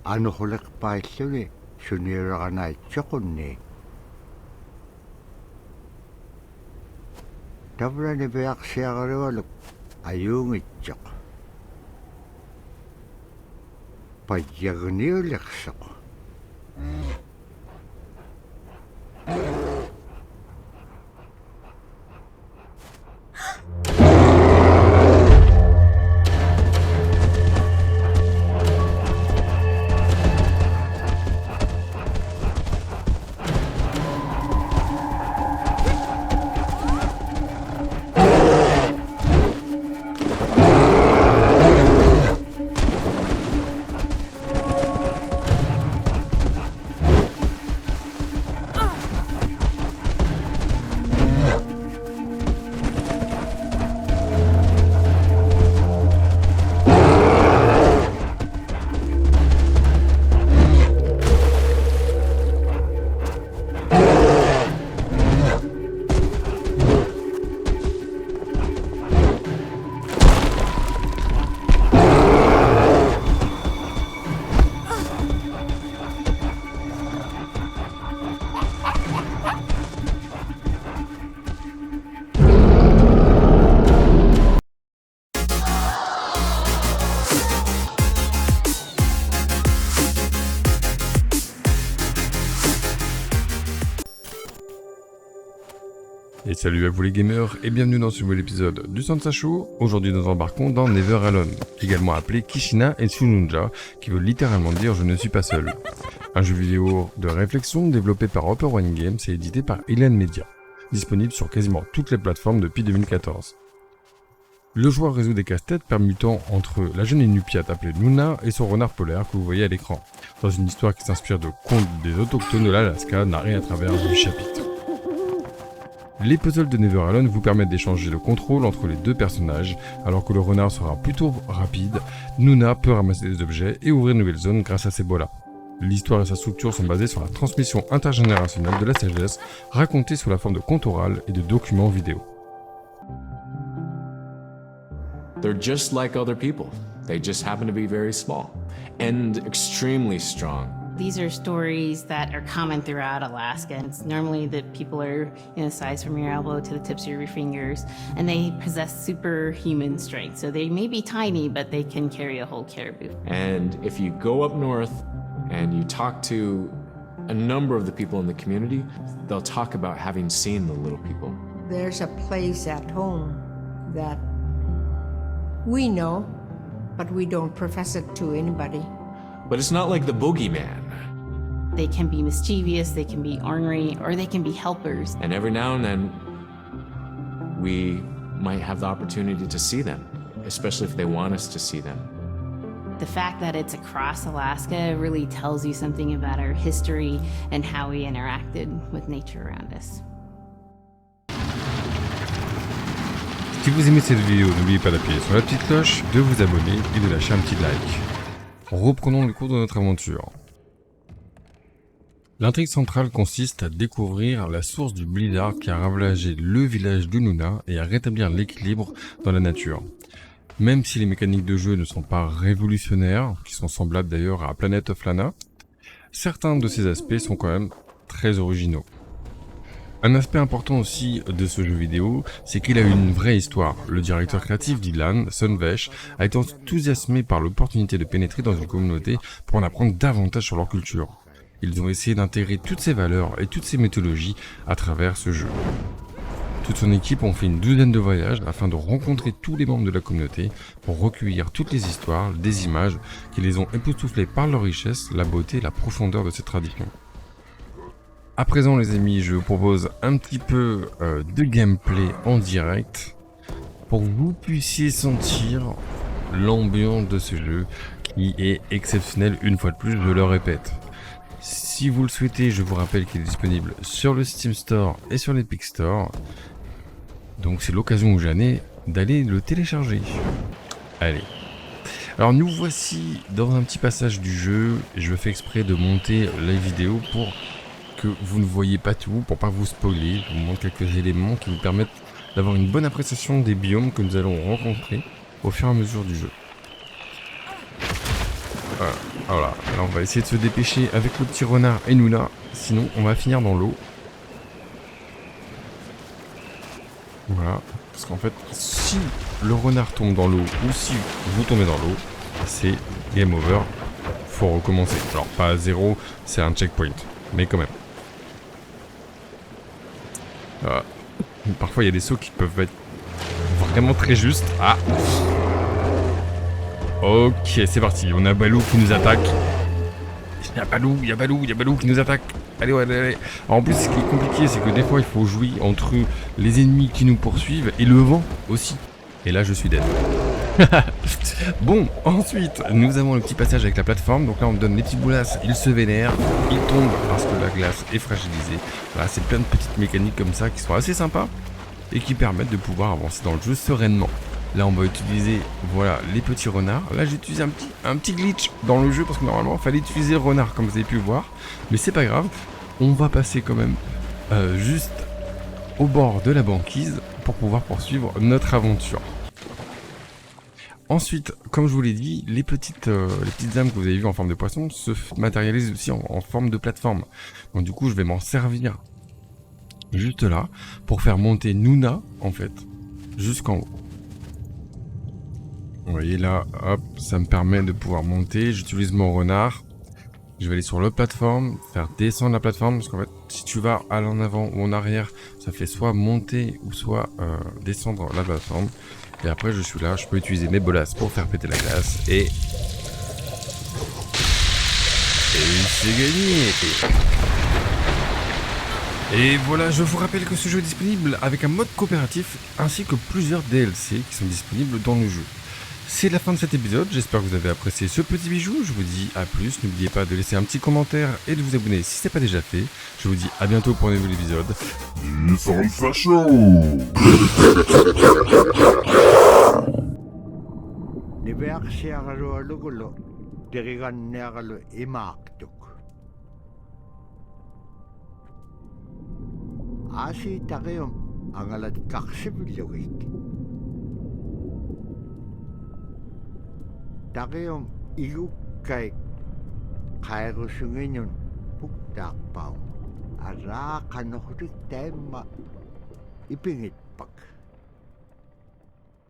анухулеқпаиллуни суниулеранаитсоқунни тавлани пиарсиареруалук аюунгитсоқ паягниулерсоқ Et salut à vous les gamers et bienvenue dans ce nouvel épisode du Sansa Show. Aujourd'hui nous embarquons dans Never Alone, également appelé Kishina et Tsununja, qui veut littéralement dire je ne suis pas seul. Un jeu vidéo de réflexion développé par Upper One Games et édité par Ilan Media, disponible sur quasiment toutes les plateformes depuis 2014. Le joueur résout des casse-têtes permutant entre la jeune Inupiate appelée Nuna et son renard polaire que vous voyez à l'écran, dans une histoire qui s'inspire de contes des autochtones de l'Alaska narrés à travers 8 chapitres. Les puzzles de Never Alone vous permettent d'échanger le contrôle entre les deux personnages, alors que le renard sera plutôt rapide, Nuna peut ramasser des objets et ouvrir de nouvelles zones grâce à ses bolas. L'histoire et sa structure sont basées sur la transmission intergénérationnelle de la sagesse, racontée sous la forme de contes orales et de documents vidéo. They're just like other people. They just happen to be very small and extremely strong. These are stories that are common throughout Alaska. And it's normally that people are in a size from your elbow to the tips of your fingers, and they possess superhuman strength. So they may be tiny, but they can carry a whole caribou. And if you go up north and you talk to a number of the people in the community, they'll talk about having seen the little people. There's a place at home that we know, but we don't profess it to anybody. But it's not like the boogeyman. They can be mischievous, they can be ornery, or they can be helpers. And every now and then, we might have the opportunity to see them, especially if they want us to see them. The fact that it's across Alaska really tells you something about our history and how we interacted with nature around us. Si vous aimez cette vidéo, n'oubliez pas d'appuyer sur la petite cloche, de vous abonner et de lâcher un petit like. Reprenons le cours de notre aventure. L'intrigue centrale consiste à découvrir la source du blizzard qui a ravagé le village de Nuna et à rétablir l'équilibre dans la nature. Même si les mécaniques de jeu ne sont pas révolutionnaires, qui sont semblables d'ailleurs à Planet of Lana, certains de ces aspects sont quand même très originaux. Un aspect important aussi de ce jeu vidéo, c'est qu'il a une vraie histoire. Le directeur créatif d'Ilan, Sunvesh, a été enthousiasmé par l'opportunité de pénétrer dans une communauté pour en apprendre davantage sur leur culture. Ils ont essayé d'intégrer toutes ces valeurs et toutes ces mythologies à travers ce jeu. Toute son équipe ont fait une douzaine de voyages afin de rencontrer tous les membres de la communauté pour recueillir toutes les histoires, des images qui les ont époustouflés par leur richesse, la beauté et la profondeur de cette tradition. À présent les amis, je vous propose un petit peu de gameplay en direct pour que vous puissiez sentir l'ambiance de ce jeu qui est exceptionnel une fois de plus, je le répète. Si vous le souhaitez, je vous rappelle qu'il est disponible sur le Steam Store et sur l'Epic Store. Donc c'est l'occasion ou jamais d'aller le télécharger. Allez. Alors nous voici dans un petit passage du jeu. Je fais exprès de monter la vidéo pour que vous ne voyez pas tout, pour pas vous spoiler. Je vous montre quelques éléments qui vous permettent d'avoir une bonne appréciation des biomes que nous allons rencontrer au fur et à mesure du jeu. Voilà. Voilà, là on va essayer de se dépêcher avec le petit renard et Nuna, sinon on va finir dans l'eau. Voilà, parce qu'en fait, si le renard tombe dans l'eau ou si vous tombez dans l'eau, c'est game over, faut recommencer. Alors pas à 0, c'est un checkpoint, mais quand même. Voilà. Parfois il y a des sauts qui peuvent être vraiment très justes. Ah. Ok, c'est parti, on a Balou qui nous attaque. Il y a Balou qui nous attaque. Allez, allez. Alors, en plus, ce qui est compliqué, c'est que des fois, il faut jouer entre les ennemis qui nous poursuivent et le vent aussi. Et là, je suis dead. Bon, ensuite, nous avons le petit passage avec la plateforme. Donc là, on me donne les petits boulasses, ils se vénèrent, ils tombent parce que la glace est fragilisée. Voilà, c'est plein de petites mécaniques comme ça qui sont assez sympas et qui permettent de pouvoir avancer dans le jeu sereinement. Là, on va utiliser, voilà, les petits renards. Là, j'ai utilisé un petit glitch dans le jeu parce que normalement, il fallait utiliser le renard, comme vous avez pu voir. Mais c'est pas grave. On va passer quand même juste au bord de la banquise pour pouvoir poursuivre notre aventure. Ensuite, comme je vous l'ai dit, les petites âmes que vous avez vues en forme de poisson se matérialisent aussi en forme de plateforme. Donc du coup, je vais m'en servir juste là pour faire monter Nuna, en fait, jusqu'en haut. Vous voyez là, hop, ça me permet de pouvoir monter. J'utilise mon renard. Je vais aller sur la plateforme, faire descendre la plateforme. Parce qu'en fait, si tu vas à l'en avant ou en arrière, ça fait soit monter ou soit descendre la plateforme. Et après, je suis là, je peux utiliser mes bolasses pour faire péter la glace. Et c'est gagné. Et voilà, je vous rappelle que ce jeu est disponible avec un mode coopératif ainsi que plusieurs DLC qui sont disponibles dans le jeu. C'est la fin de cet épisode, j'espère que vous avez apprécié ce petit bijou, je vous dis à plus, n'oubliez pas de laisser un petit commentaire et de vous abonner si ce n'est pas déjà fait. Je vous dis à bientôt pour un nouvel épisode. Niveaksiagalualugulo diriganniagalu imaaktuk. Asi taqium angalat kaksipillugik. Taqium igukkaik qaerusunginyun puktaaqpau. Araaqanuhrik taimma ipingitpak.